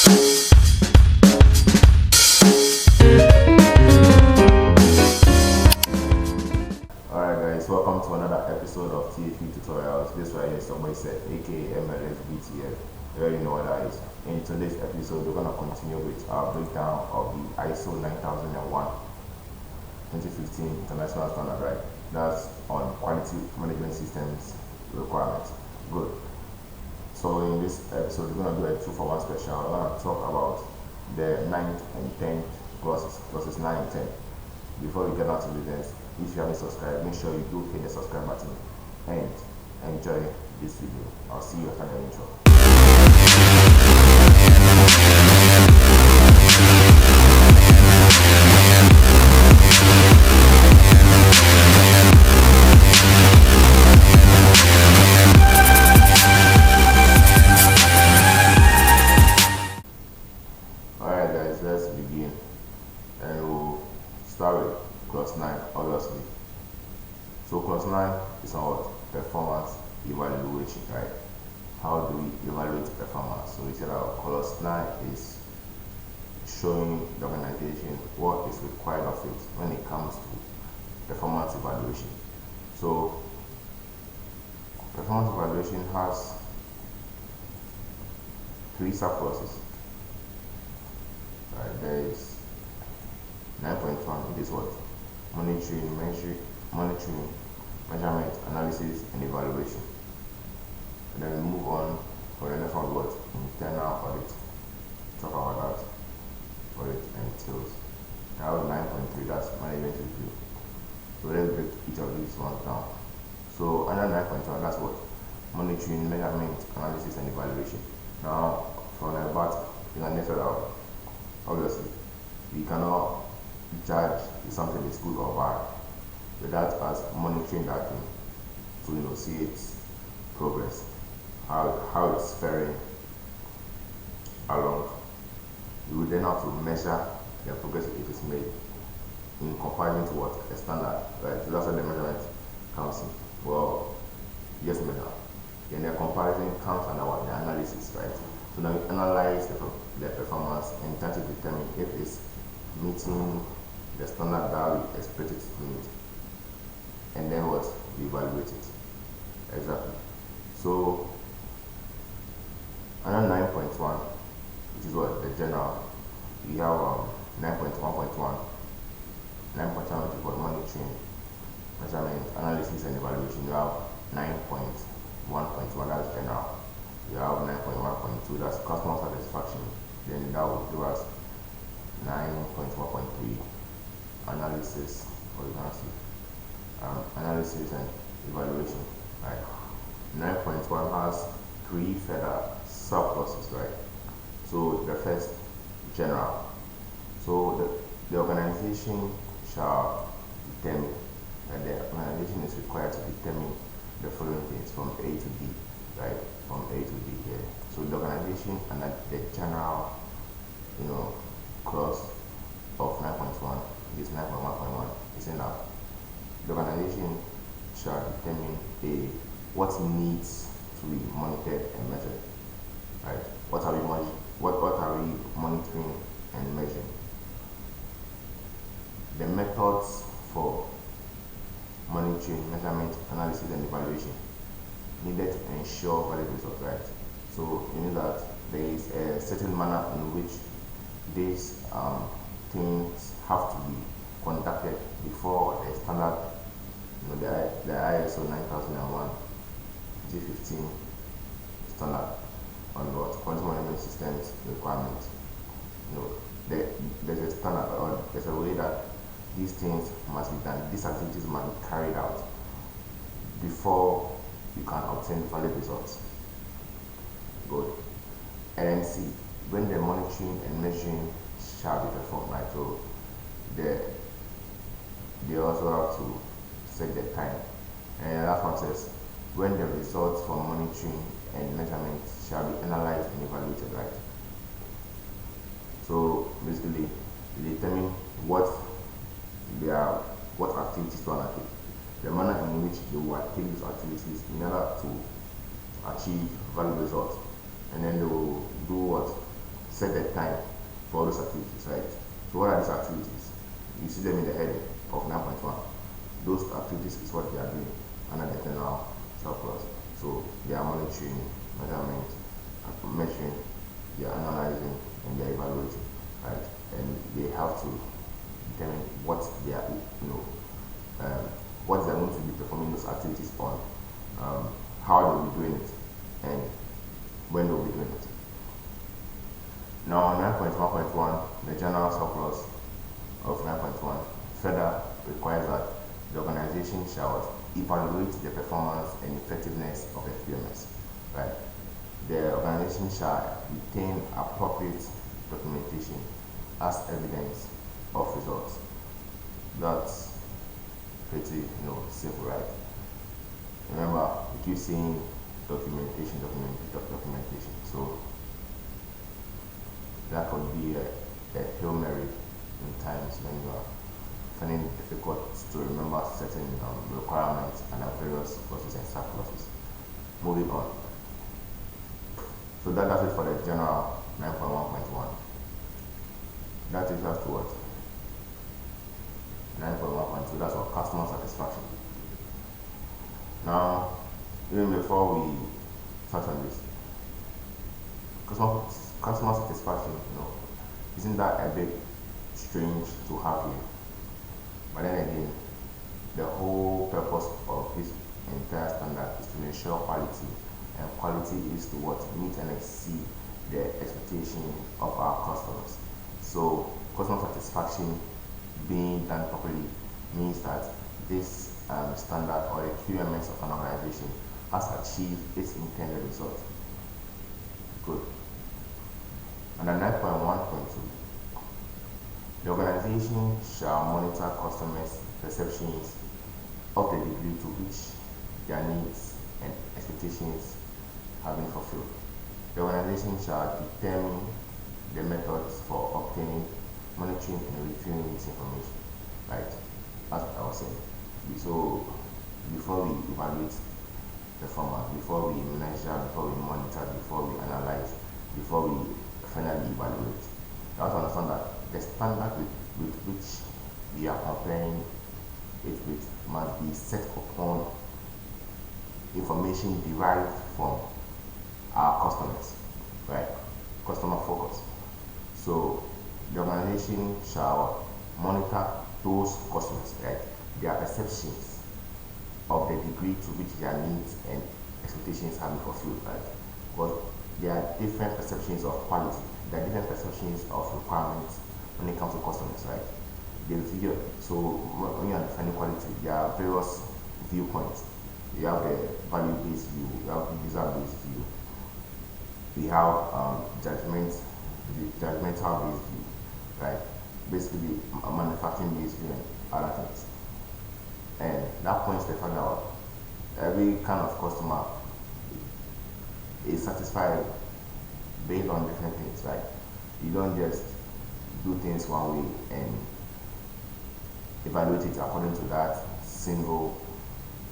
Alright guys, welcome to another episode of TFE Tutorials. This right here is somebody said, aka MLFBTF. You already know what that is. In today's episode, we're going to continue with our breakdown of the ISO 9001 2015 International Standard, right? That's on quality management systems requirements. Good. So in this episode, we're going to do a 2-for-1 special. We're going to talk about the 9th and 10th clauses 9 and 10. Before we get out to the details, if you haven't subscribed, make sure you do hit the subscribe button and enjoy this video. I'll see you after the intro. Alright guys, let's begin. And we'll start with clause 9, obviously. So clause 9 is on what? Performance evaluation, right? How do we evaluate performance? So we said our clause 9 is showing the organization what is required of it when it comes to performance evaluation. So performance evaluation has 3 sub-clauses. Right, there is 9.1, it is what? Monitoring, measurement, analysis, and evaluation. And then we move on for the next one, what? Internal audit. Talk about that. Audit and sales. Now 9.3, that's management review. So let's break each of these ones down. So under 9.1, that's what? Monitoring, measurement, analysis, and evaluation. Now from the bat, you can never out. Obviously, we cannot judge if something is good or bad without us monitoring that thing to see its progress, how it's faring along. We will then have to measure the progress it is made in comparison to what? A standard, right? So that's where the measurement comes in. Well, yes, measure. Then the comparison comes under what? The analysis, right? So now we analyze the performance and try to determine if it's meeting the standard that we expect it to meet. And then what? We evaluate it. Exactly. So under 9.1, which is what? The general, we have 9.1.1, 9.1 which is for monitoring, measurement, analysis, and evaluation. You have 9.1.1, that's general. You have 9.1.2, that's customer satisfaction. Then that will give us 9.1.3, analysis, or you can see analysis and evaluation, right? 9.1 has 3 further sub-clauses, right? So the first, general. So the organization shall determine, and the organization is required to determine the following things from A to D, right? From A to D here. So the organization and the general, clause of 9.1, this 9.1.1 is in that the organization shall determine what needs to be monitored and measured, right? What are we monitoring and measuring? The methods for monitoring, measurement, analysis, and evaluation needed to ensure valid results, right? So you know that there is a certain manner in which these things have to be conducted before the standard, the ISO 9001 G15 standard on what quality management systems requirements. There's a standard, or there's a way that these things must be done, these activities must be carried out before you can obtain valid results. Good. And then see, when the monitoring and measuring shall be performed, right? So they also have to set the time. And the last one says, when the results from monitoring and measurement shall be analyzed and evaluated, right? So basically, you determine what activities to undertake, the manner in which they will take these activities in order to achieve valid results, and then they will do what? set the time for all those activities, right? So what are these activities? You see them in the heading of 9.1. Those activities is what they are doing under the general surplus. So they are monitoring, measurement, measuring, they are analyzing, and they are evaluating, right? And they have to determine what they are, what they are going to be performing those activities on, how they will be doing it, and when they will be doing it. Now, 9.1.1, the general surplus of 9.1 further requires that the organization shall evaluate the performance and effectiveness of the QMS, right? The organization shall retain appropriate documentation as evidence of results. That's pretty, simple, right? Remember, we keep saying documentation. So that could be a Hail Mary in times when you are finding it difficult to remember certain requirements and various clauses and surpluses. Moving on. So that's it for the general 9.1.1. That is us to what? 9.1.2, that's our customer satisfaction. Now, even before we touch on this, customer satisfaction, isn't that a bit strange to have here? But then again, the whole purpose of this entire standard is to ensure quality, and quality is to what? Meet and exceed the expectation of our customers. So customer satisfaction being done properly means that this standard or the QMS of an organization has achieved its intended result. Good. And then 9.1.2, the organization shall monitor customers' perceptions of the degree to which their needs and expectations have been fulfilled. The organization shall determine the methods for obtaining, monitoring, and reviewing this information, right? As I was saying. So before we evaluate performance, before we measure, before we monitor, before we analyze, before we finally evaluate, you have to understand that the standard with which we are comparing it with must be set upon information derived from our customers, right? Customer focus. So the organization shall monitor those customers, right? Their perceptions of the degree to which their needs and expectations have been fulfilled, right? Because there are different perceptions of quality, there are different perceptions of requirements when it comes to customers, right? So when you are defining quality, there are various viewpoints. You have the value-based view, you have the user-based view, we have judgmental-based view, right? Basically, a manufacturing-based view and other things. And that points the fact that every kind of customer is satisfied based on different things, right? You don't just do things one way and evaluate it according to that single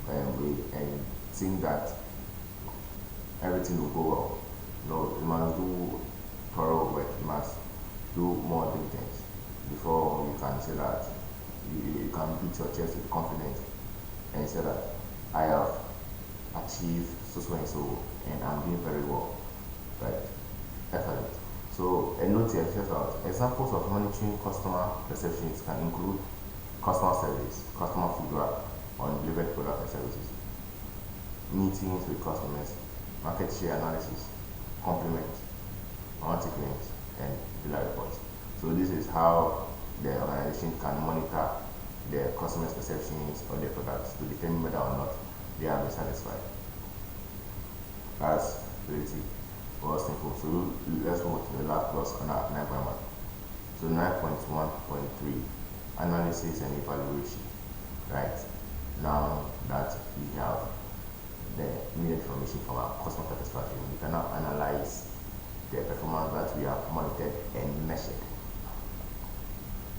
way and think that everything will go well. No, you must do thorough work, you must do more diligence before you can say that you can beat your chest with confidence and say that I have achieved so and so and I'm doing very well, right? Excellent. So a note here says that examples of monitoring customer perceptions can include customer service, customer feedback on delivered products and services, meetings with customers, market share analysis, compliments, warranty claims, and dealer reports. So this is how the organization can monitor their customers' perceptions of their products to determine whether or not they are satisfied. That's pretty simple. So let's move to the last clause on 9.1. So 9.1.3, analysis and evaluation. Right now that we have the new information from our customer satisfaction, we can now analyze the performance that we have monitored and measured.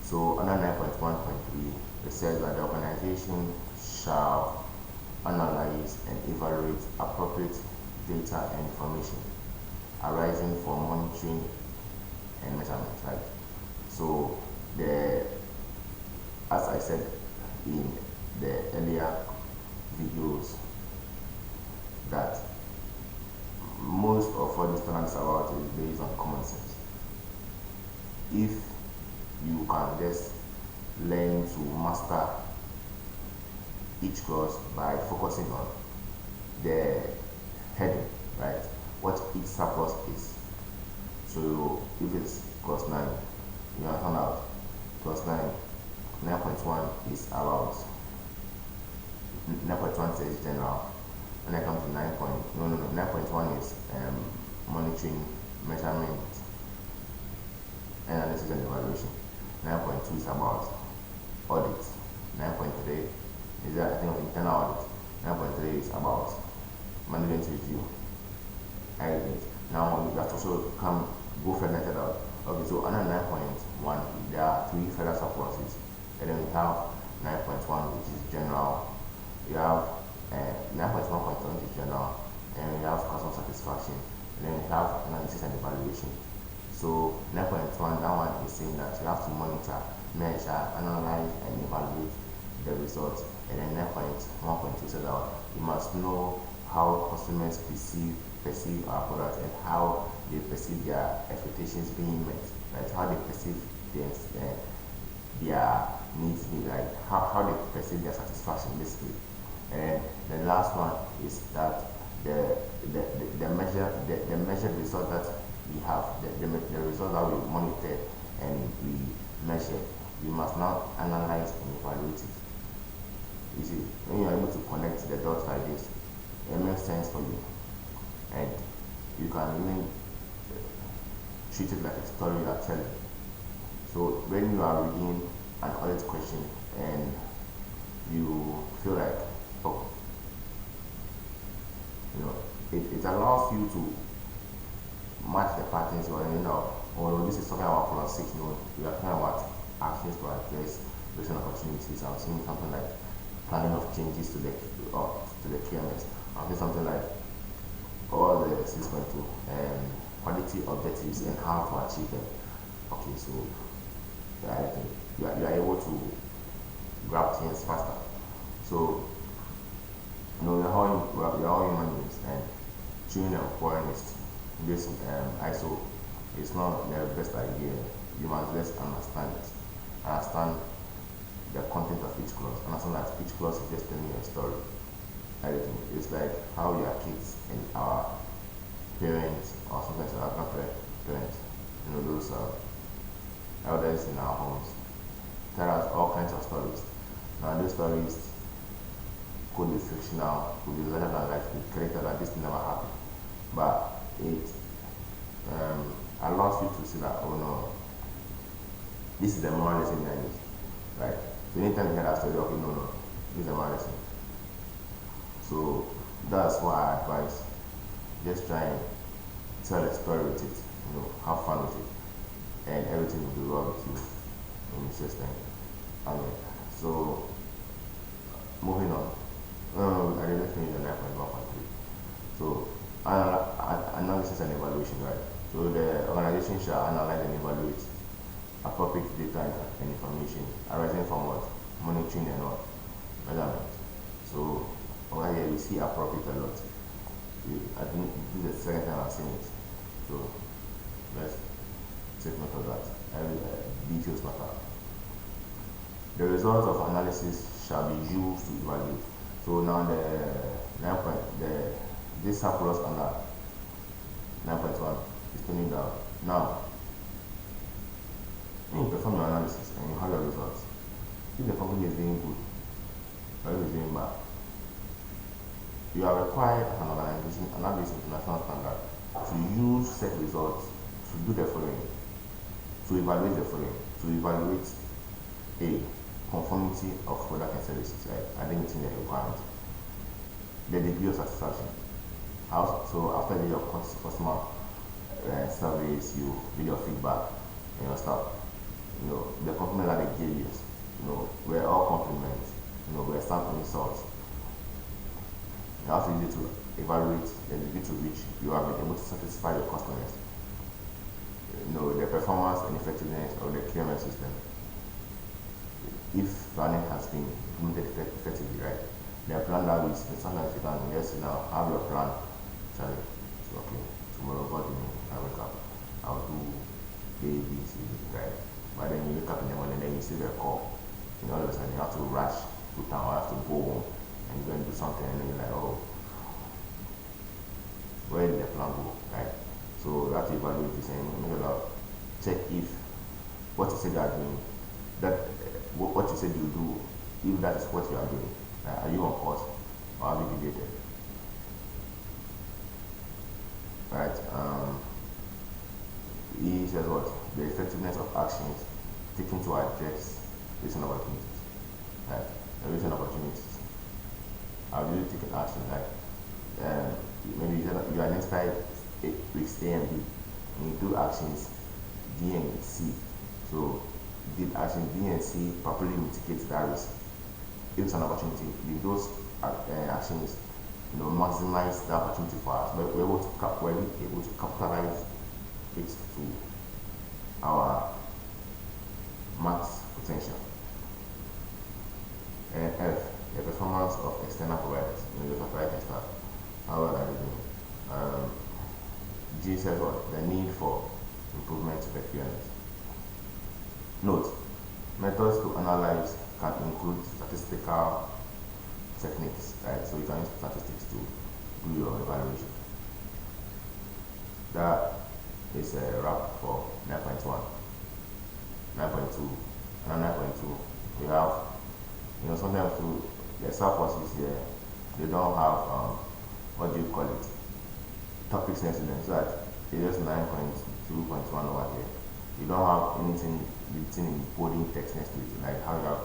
So under 9.1.3, it says that the organization shall analyze and evaluate appropriate data and information arising from monitoring if you can just learn to master each clause by focusing on the heading, right? What each subclause is. So if it's clause 9, you understand out clause 9, 9.1 is about 9.1 says general. When I come to 9.1 is monitoring, measurement, analysis and evaluation. 9.2 is about audit. 9.3 is that I think of internal audit. 9.3 is about management review. Now you have to also go further out. Okay, so under 9.1 there are 3 further subclasses, and then we have 9.1 which is general. You have 9.1.1 which is general, and we have customer satisfaction, and then we have analysis and evaluation. So 9.1, that one is saying that you have to monitor, measure, analyze, and evaluate the results. And then 9.1.2 says that you must know how customers perceive our product and how they perceive their expectations being met, right? How they perceive their needs being, like how they perceive their satisfaction basically. And the last one is that the measured result that we have, the result that we monitored and we measured, we must now analyze and evaluate it. You see, when you are able to connect the dots like this, it makes sense for you, and you can even treat it like a story you are telling. So when you are reading an audit question and you feel like, oh, it allows you to match the patterns, or this is talking about clause 6, we are talking about actions to address risk and opportunities. I'm seeing something like planning of changes to the KMS. I'm seeing something like all the 6.2 quality objectives and how to achieve them. Okay, so I think you are able to grab things faster. So we are all human beings, and chewing and foreigners, this ISO is not the best idea. You must just understand the content of each clause, understand that each clause is just telling you a story. Everything. It's like how your kids and our parents, or sometimes our grandparents, those elders in our homes, tell us all kinds of stories. Now those stories could be fictional, could be larger than life, could be created that this thing never happened. But it allows you to see that, oh no, this is the moral lesson behind it, right? So anytime you hear that story, okay, no, this is the moral lesson. So that's why I advise, just try and tell a story with it, have fun with it, and everything will be well with you in the system. So moving on. I didn't finish the 9.1.3. So analysis and evaluation, right? So the organization shall analyze and evaluate appropriate data and information arising from what? Monitoring and what? Measurement. So over here we see appropriate a lot. I think this is the second time I've seen it. So let's take note of that. Details matter. The results of analysis shall be used to evaluate. So now this subclause under 9.1 is turning down. Now, when you perform your analysis and you have your results, if the company is doing good or if it's doing bad, you are required as an organization, and that is international standard, to use set results to do the following, to evaluate the following, to evaluate a conformity of product and services, right? I think it's in the requirement. The degree of satisfaction. So after your customer surveys, you give your feedback and your stuff. The compliments that they gave you, were all compliments. Were some insults. You have to use it to evaluate the degree to which you have been able to satisfy your customers. The performance and effectiveness of the QMS system. If planning has been implemented effectively, right? The plan that we sometimes you can just have your plan. Sorry, so okay, tomorrow God I wake up, I'll do A, B, C, right? But then you wake up in the morning, then you see the call, and all of a sudden you have to rush to town, you have to go home, and you're going to do something, and then you're like, oh, where did the plan go, right? So you have to evaluate this and make sure that check if what you said you are doing, that what you said you do, if that is what you are doing, are you on course or have you deviated, right? He says what? The effectiveness of actions taken to address recent opportunities, right? The recent opportunities. How do you take an action? Like maybe you identify risks A and B, and you do actions B and C. So did action B and C properly mitigate that risk? If it's an opportunity, did those actions maximize the opportunity for us? But we're able to capitalize it to our max potential. And F, the performance of external providers, the supply and stuff. How well are they doing? G says what? The need for improvement to the QMS. Note, methods to analyze can include statistical techniques, right? So you can use statistics to do your evaluation. That is a wrap for 9.1. 9.2 and 9.2 we have, sometimes to the subcourses here, they don't have what do you call it, topics next to them, so that it is 9.2.1 over here. You don't have anything written in bolding text next to it, like how you have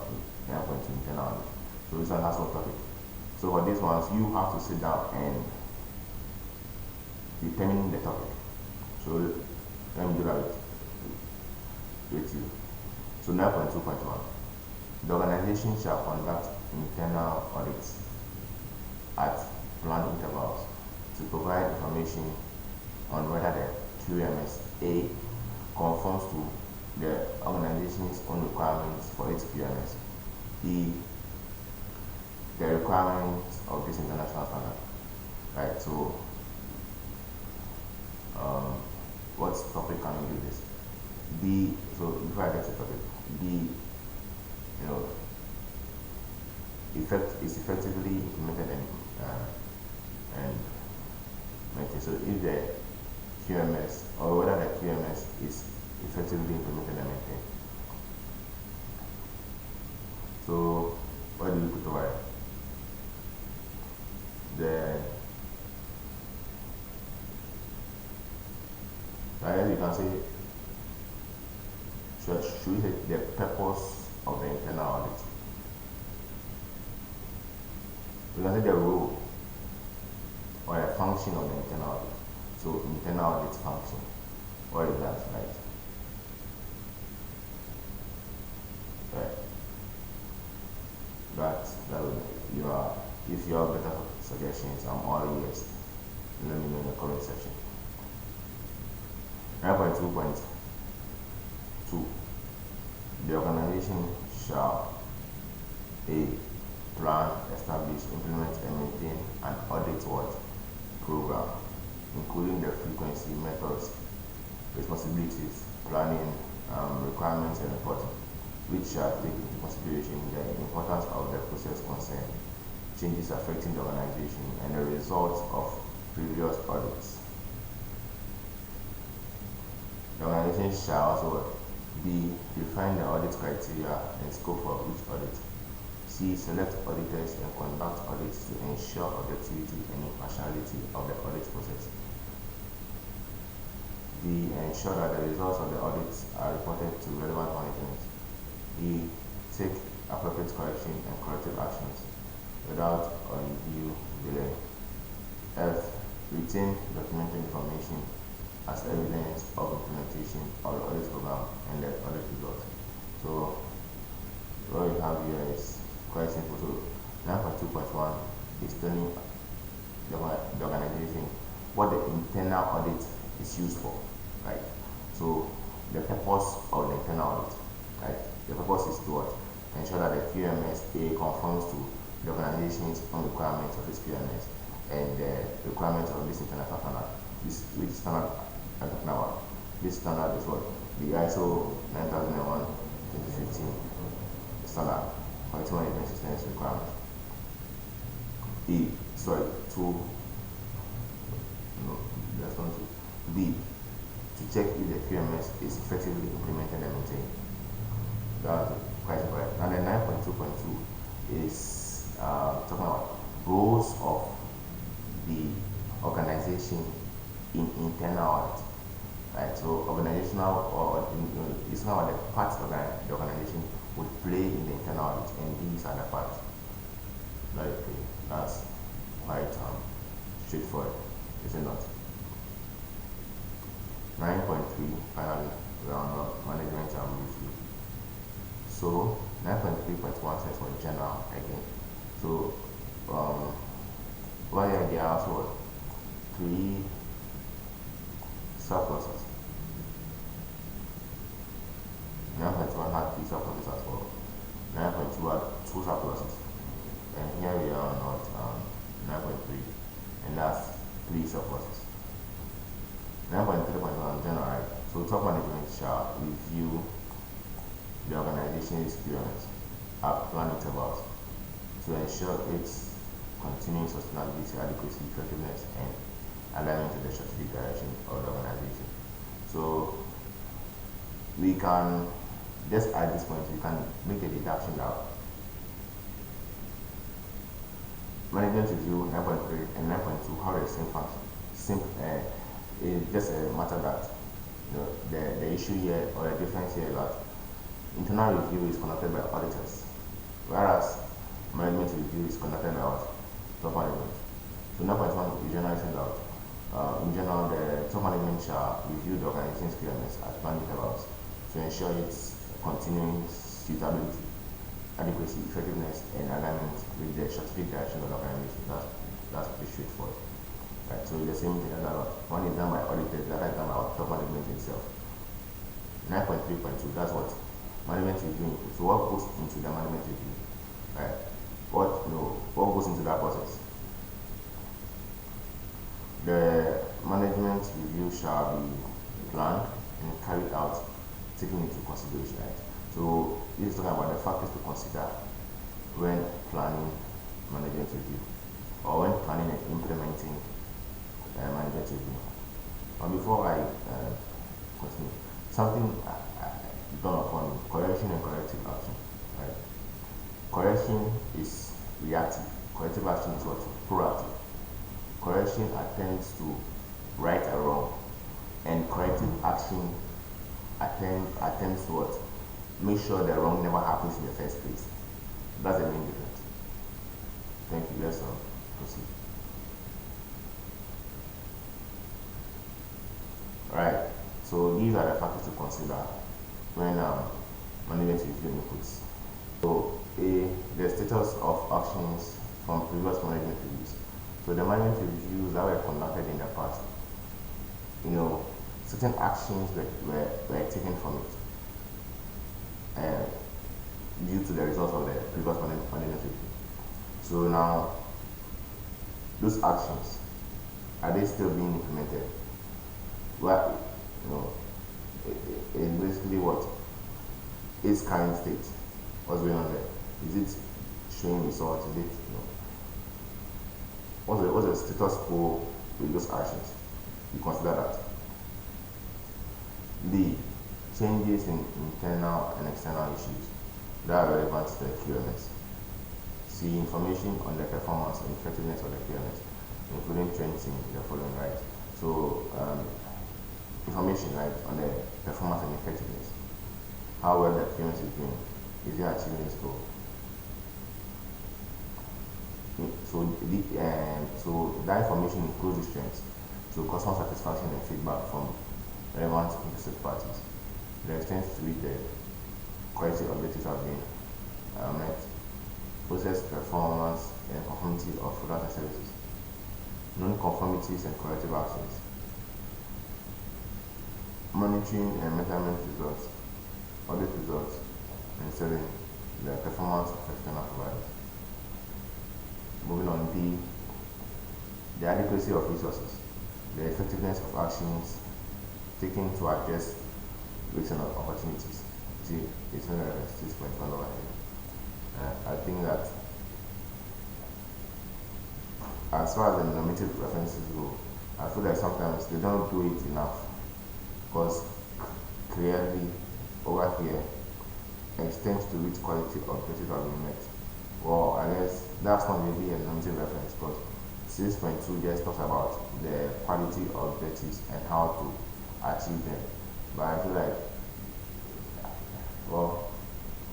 9.2 internal. So this one has no topic. So for these ones, you have to sit down and determine the topic. So let me do that with you. So 9.2.1. The organization shall conduct internal audits at planned intervals to provide information on whether the QMS A conforms to the organization's own requirements for its QMS, B, the requirements of this international standard. Right, so what topic can we do this? B, so before I get to the topic, B, is effectively implemented and maintained. So if the QMS, or whether the QMS is effectively implemented and maintained. So what do we put over here? Right, you can say, should we say the purpose of the internal audit? We can say the role or a function of the internal audit. So internal audit function, what is that, right? That would, if you have better suggestions, I'm all ears. Let me know in the comment section. 9.2.2. The organization shall A. Plan, establish, implement, and maintain an audit program, including the frequency, methods, responsibilities, planning, requirements, and reporting, which shall take into consideration the importance of the process concerned, changes affecting the organization, and the results of previous audits. The organization shall also B. Define the audit criteria and scope for each audit. C. Select auditors and conduct audits to ensure objectivity and impartiality of the audit process. D. Ensure that the results of the audits are reported to relevant management. E. Take appropriate correction and corrective actions without undue delay. F. Retain documented information as evidence of implementation of the audit program and the audit results. So what we have here is quite simple. So 9.2.1 is telling the organization what the internal audit is used for, right? So the purpose of the internal audit, right? The purpose is to what? Ensure that the QMS A conforms to the organization's own requirements of its QMS and the requirements of this international standard. Which standard I'm talking about? This standard is what? The ISO 9001:2015 standard quality management systems requirement. Two, no, that's not two. B, to check if the QMS is effectively implemented and maintained. That's quite correct. And then 9.2.2 is talking about roles of the organization in internal audit. Right, so organizational it's not the parts of the organization would play in the internal audit, and these are the parts. Like, that's quite straightforward, is it not? 9.3, finally, round up management and review. So 9.3.1 says for general again. So there are also 3 surpluses. 9.1 had 3 surpluses as well. 9.2 had 2 surpluses. And here we are on 9.3, and that's 3 surpluses. 9.3.1 general. So top management shall review the organization's experience at plan intervals to ensure its continuing sustainability, adequacy, effectiveness, and alignment to the strategic direction of the organization. So we can just at this point we can make a deduction that management review 9.3 and 9.2 have the same function. It's just a matter that the issue here or the difference here is that internal review is conducted by auditors, whereas management review is conducted by top management. So 9.1 is generally saying that in general the top management shall review the organization's QMS at planned intervals to ensure its continuing suitability, adequacy, effectiveness, and alignment with the strategic direction of the organization. That's pretty straightforward. Right, so the same thing, one is done by auditors, the other is done by top management itself. 9.3.2, that's what management review includes. So what goes into the management review? Right? What goes into that process? The management review shall be planned and carried out, taking into consideration. Right? So this is talking about the factors to consider when planning management review or when planning and implementing management review. But before I continue, something done upon me: correction and corrective action. Right? Correction is reactive. Corrective action is what? Proactive. Correction attempts to right a wrong, and corrective action attempts to what? Make sure the wrong never happens in the first place. That's the main difference. Thank you. Let's proceed. Right. So these are the factors to consider when management review inputs. So the status of actions from previous management reviews. So the management reviews that were conducted in the past, certain actions were taken from it due to the results of the previous management review. So now, those actions, are they still being implemented? Well, it's basically what its current state. What's going on there? Is it showing results? Is it what's the status quo with those actions? You consider that. B, changes in internal and external issues that are relevant to the QMS. C, information on the performance and effectiveness of the QMS, including trends in the following, right? So information, right, on the performance and effectiveness. How well the QMS is doing. Is it achieving its goal? So that information includes the strengths. So customer satisfaction and feedback from relevant interested parties. The extent to which the quality objectives have been met. Process performance and conformity of products and services. Non-conformities and corrective actions. Monitoring and measurement results. Audit results. And 7, the performance of external providers. Moving on, B, the adequacy of resources, the effectiveness of actions taken to address risks and opportunities. See, it's not a 6.1 over here. I think that as far as the normative references go, I feel like sometimes they don't do it enough, because clearly over here extends to which quality objectives are being met. Well, I guess that's not really a normative reference, because 6.2 just talks about the quality objectives and how to achieve them. But I feel like, well,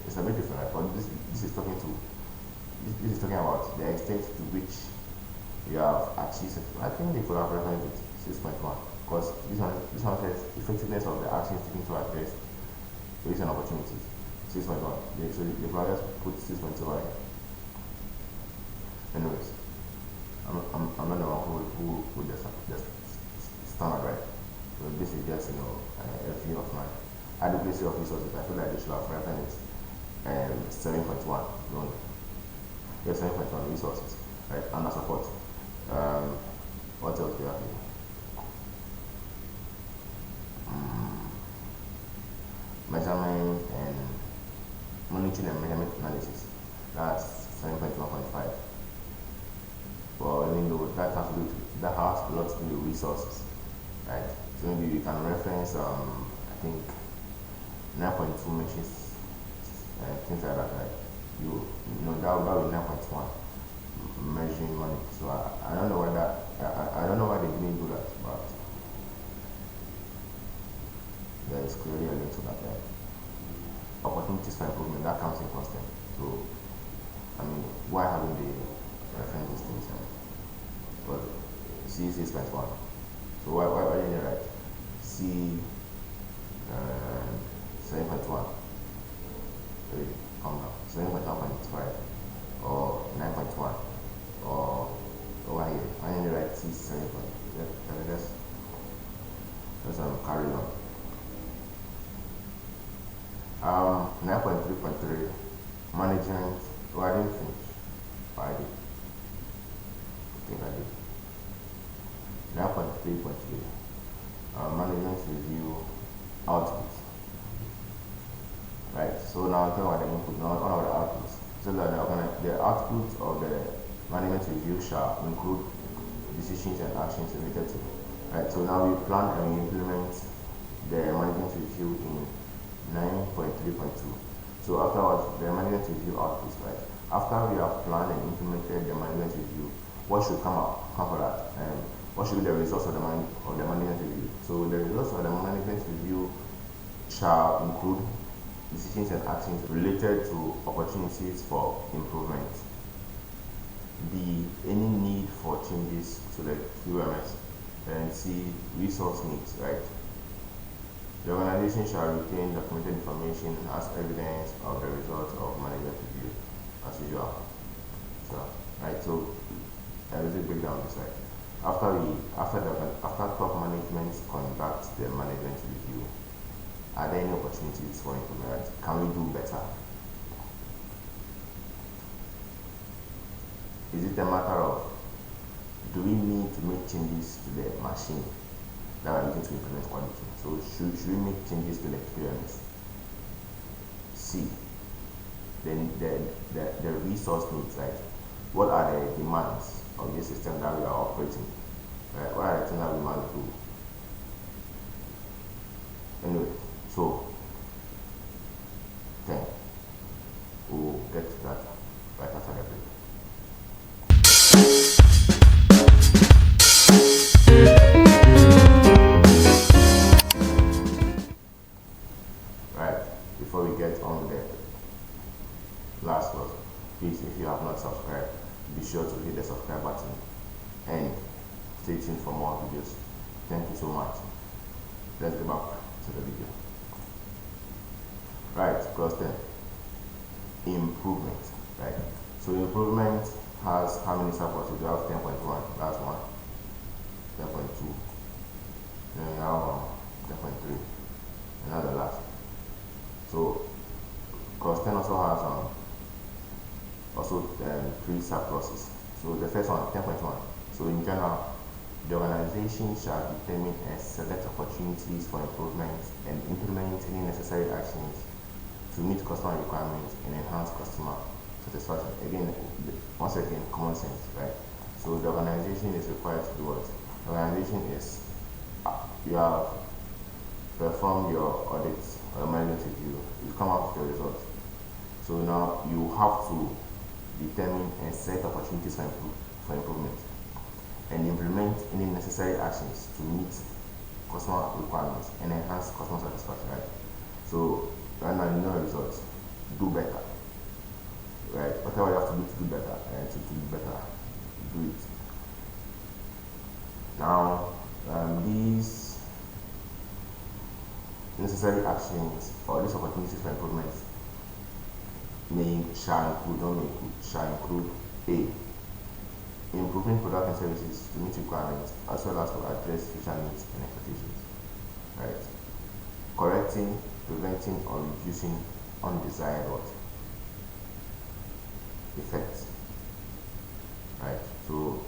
it's a bit different. Like, but this is talking to this is talking about the extent to which you have achieved. I think they could have referenced it 6.1, because this one says effectiveness of the actions taken to address risks and opportunities. 6.1. So the players put 6.2 right here. Anyways, I'm not the one who just standard right. So this is just a view of my adequacy of resources. I feel like they should have referenced 7.1. Don't. Yes, 7.1 resources, right? Under support. What else do you have here? Measurement and monitoring and measurement analysis. That's 7.1.5. Well, even though that has a lot to do with resources, right? So maybe we can reference I think 9.2 mentions things like that, right? You know that would be 9.1 measuring money. So I don't know I don't know why they didn't do that, but there is clearly a link to that there. Opportunities for improvement, that comes in constant. So I mean, why haven't they referenced these things? But C is 6.1. So why didn't they write C 7.1? Wait, calm down. 7.1.5 or 9.1 or over here. Why didn't they write C 7.1? Let's carry on. 9.3.3 management. Oh, I didn't finish. Oh, I did. I think I did. 9.3.3 management review output. Right. So now I'm talking about the input, not about the output. So that the output of the management review shall include decisions and actions related to. Right. So now we plan and we implement the management review in 9.3.2. So afterwards, the management review outputs, right? After we have planned and implemented the management review, what should come for that? What should be the results of the management review? So the results of the management review shall include decisions and actions related to opportunities for improvement. B, any need for changes to the QMS. And C, resource needs, right? The organization shall retain documented information as evidence of the results of management review, as usual. So, right. So, let's break down this. Right. After top management conducts the management review, are there any opportunities for improvement? Can we do better? Is it a matter of, do we need to make changes to the machine that are using to implement quality? So should we make changes to the QMS? C, then the resource needs, right? What are the demands of this system that we are operating? Right? What are the things that we must do? Anyway, so then we'll get to that right after the break. Right, before we get on the last one, please, if you have not subscribed, be sure to hit the subscribe button and stay tuned for more videos. Thank you so much. Let's get back to the video. Right, clause 10. Improvement. Right. So improvement has how many subparts? We have 10.1, that's one. 10.2. Then we have 10.3. Another last. So clause 10 also has three subclauses. So the first one, 10.1. So in general, The organization shall determine and select opportunities for improvement and implement any necessary actions to meet customer requirements and enhance customer satisfaction. Again, once again, common sense, right? So the organization is required to do what? The organization is, you have performed your audit or management review, you come out with your results. So now you have to determine and set opportunities for improvement and implement any necessary actions to meet customer requirements and enhance customer satisfaction, right? So right now you know the results, do better, right? Whatever you have to do better, and to do better, do it. Now these necessary actions or these opportunities for improvement shall include A, improving product and services to meet requirements as well as to address future needs and expectations, right? Correcting, preventing or reducing undesired effects, right? So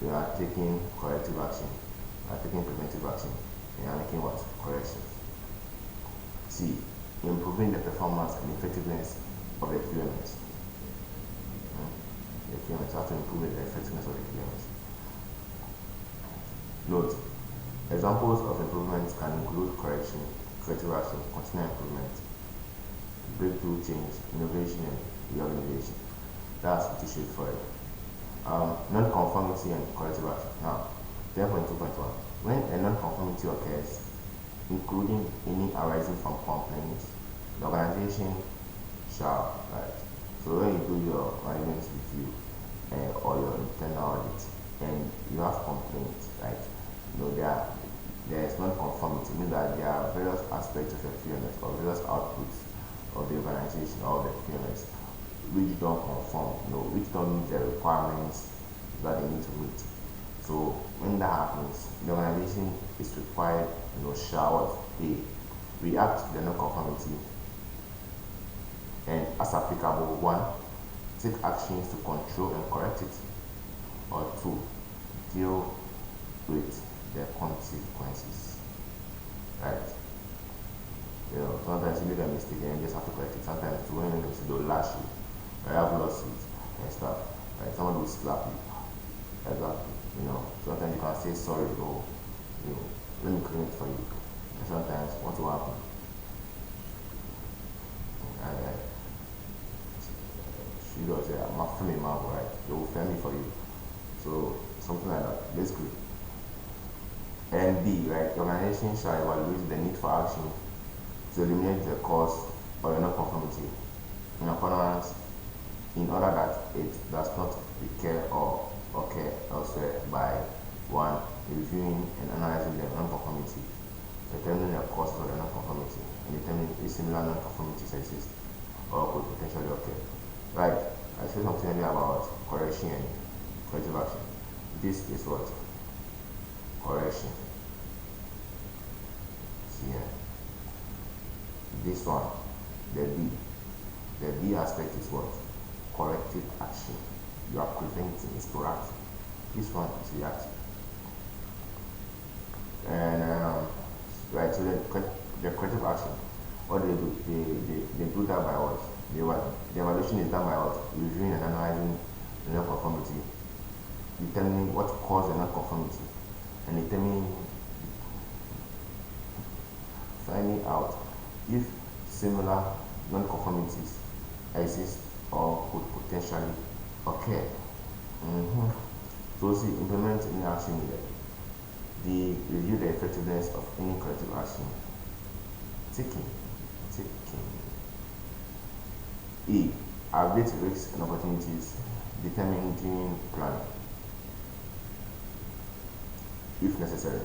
we are taking corrective action, we are taking preventive action, and are making corrections. C, improving the performance and effectiveness of the QMS. The QMS, have to improve the effectiveness of the QMS. Note, examples of improvements can include correction, corrective action, continuous improvement, breakthrough change, innovation, and reorganization. That's pretty straightforward. Non-conformity and corrective action. Now, 10.2.1. When a non-conformity occurs, including any arising from complaints, the organization shall, right? So when you do your management review or your internal audit and you have complaints, right? There is non-conformity, meaning that there are various aspects of your QMS or various outputs of the organization or the QMS which don't conform, which don't meet the requirements that they need to meet. So when that happens, the organization is required, shall react to the non-conformity and, as applicable, 1, take actions to control and correct it, or 2, deal with the consequences, right? Sometimes you make a mistake and you just have to correct it. Sometimes when you make a mistake, they'll lash you. I have lawsuits and stuff, right? Someone will slap you. Exactly. Sometimes you can say sorry, or let me clean it for you. And sometimes what will happen? She does say, I'm not filming my right? They will film me for you. So something like that, basically. And B, right? The organization shall evaluate the need for action to eliminate the cause of a non-conformity in accordance, in order that it does not recur or occur elsewhere by 1, reviewing and analyzing the non-conformity, determining the cause of the non-conformity, and determining if similar non-conformities exist or could potentially occur. Right, I said something earlier about correction and corrective action. This is what? Correction. See here. This one, the B. The B aspect is what? Corrective action. You are preventing, it's proactive. This one is reactive. And right, so the corrective action, what they do, they do that by what? The evaluation is done by what? Reviewing and analyzing the non-conformity, determining what caused the non-conformity, and determining, finding out if similar non-conformities exist or could potentially occur. So see, implement any action needed. The review the effectiveness of any corrective action taken. E, update risks and opportunities determined during planning, if necessary.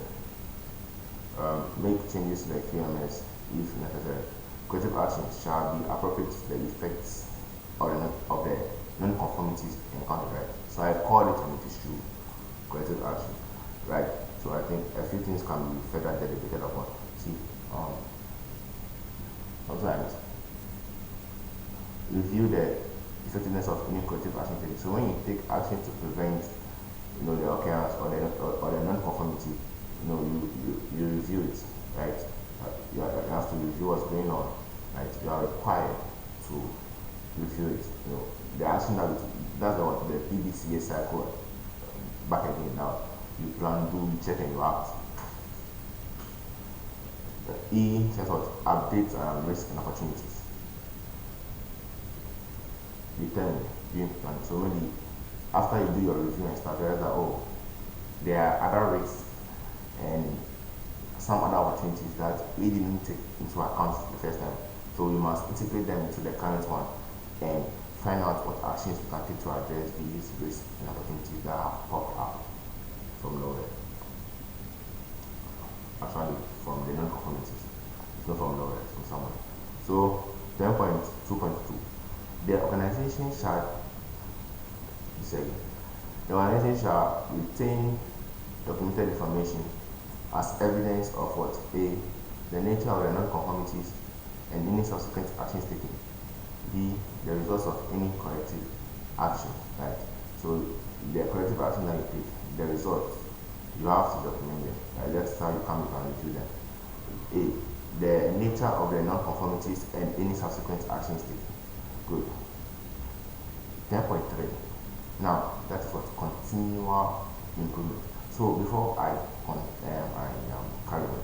Make changes to the QMS if necessary. Corrective actions shall be appropriate to the effects of the non-conformities encountered, right? So I called it an issue corrective action, right? So I think a few things can be further dedicated upon. See, sometimes review the effectiveness of any corrective action taken. So when you take action to prevent the occurrence or the non-conformity, you review it, right? You have to review what's going on, right? You are required to review it. The action that's what the PDCA cycle back again now. You plan, do, you check, and you act. The E says what? Update risk and opportunities. Determine, you implement. So maybe after you do your review and stuff, you realize that there are other risks and some other opportunities that we didn't take into account the first time. So we must integrate them into the current one and find out what actions we can take to address these risks and opportunities that have popped up from nowhere. Actually, from the non-conformities. It's not from nowhere, it's from somewhere. So 10.2.2, the organization shall retain documented information as evidence of what? A, the nature of the non-conformities and any subsequent actions taken. B, the results of any corrective action, right? So the corrective action that you take, the results, you have to document them, right? That's how you can review them. A, the nature of the non-conformities and any subsequent actions taken. Good. 10.3. Now that's what continual improvement. So before I carry on,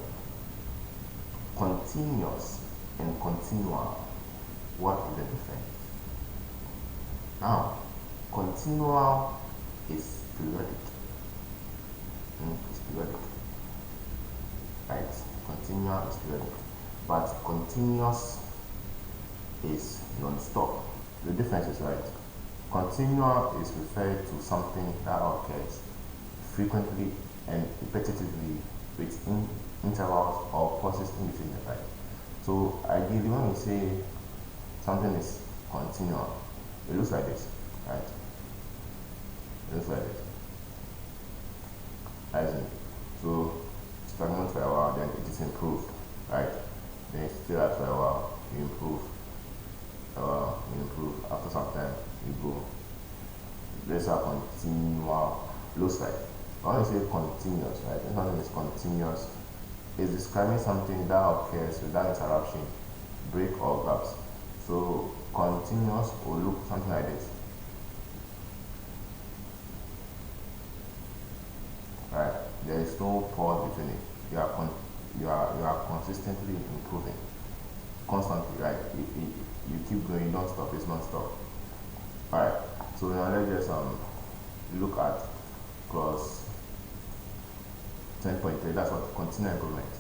continuous and continual, what is the difference? Now, continual is periodic. It's periodic, right? Continual is periodic, but continuous is non-stop. The difference is, right, continual is referred to something that occurs frequently and repetitively with intervals or pauses in between the time. So ideally, when we say something is continual, it looks like this, right? It looks like this. So stagnant for a while, then it is improved, right? Then it's still at for a while, you improve. After some time, you go. There's a continual looks like. When you say continuous, right? When something is continuous, it's describing something that occurs without interruption, break or gaps. So continuous will look something like this. Right? There is no pause between it. You are consistently improving. Constantly, right? You keep going, you don't stop, it's non stop. Alright, so now let's just look at clause 10.3, that's what continual improvement.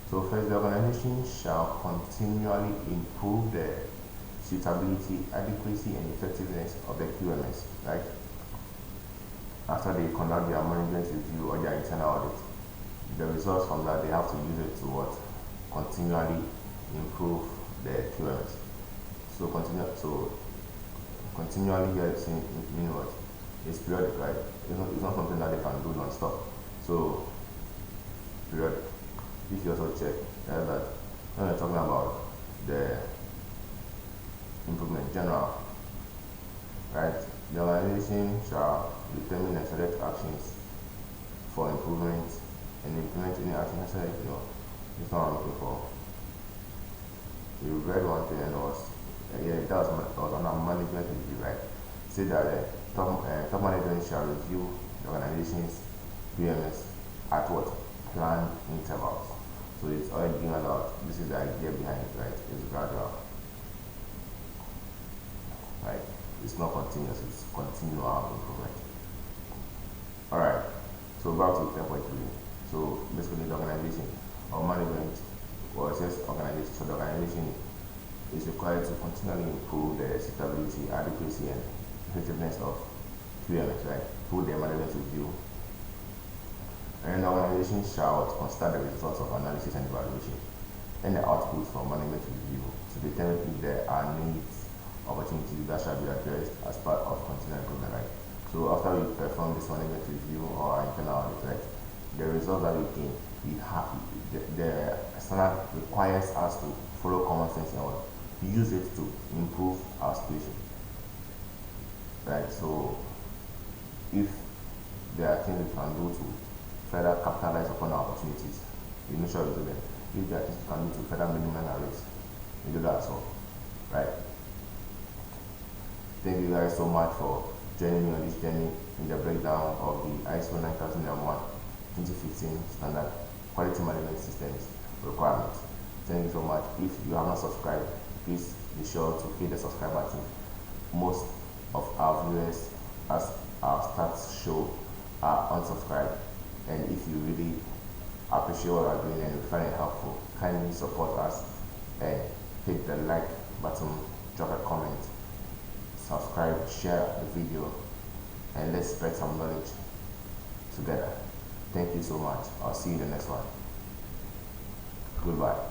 So first, the organization shall continually improve the suitability, adequacy, and effectiveness of the QMS, right? After they conduct their management review or their internal audit, the results from that, they have to use it to what? Continually improve the QMS. So continually here means what? It's periodic, right? It's not something that they can do non-stop. So periodic. If you also check that when we're talking about the improvement general, right? The organization shall determine and select actions for improvement and implement any action necessary. It's not what I'm looking for. You read one thing and that was on our management review, right? Say that top management shall review the organization's PMS at what? Planned intervals. So it's already given out. This is the idea behind it, right? It's gradual. Right? It's not continuous, it's continual improvement. Alright, so back to 10.3. So basically the organization or management, or it says organization, so the organization is required to continually improve the suitability, adequacy, and effectiveness of QMS, right? Through their management review. And the organization shall consider the results of analysis and evaluation and the output from management review to determine if there are needs, opportunities that shall be addressed as part of continual improvement, right? So after we perform this management review or internal audit, right, the results that we gain, the standard requires us to follow common sense and use it to improve our situation, right? So if there are things we can do to further capitalize upon our opportunities, you make sure you do them. If there are things you can do to further minimize our risk, you do that as well, right? Thank you guys so much for joining me on this journey in the breakdown of the ISO 9001 2015 standard quality management systems requirements. Thank you so much. If you have not subscribed, please be sure to hit the subscribe button. Most of our viewers, as our stats show, are unsubscribed, and if you really appreciate what we're doing and you find it helpful, kindly support us and hit the like button, drop a comment, subscribe, share the video, and let's spread some knowledge together. Thank you so much. I'll see you in the next one. Goodbye.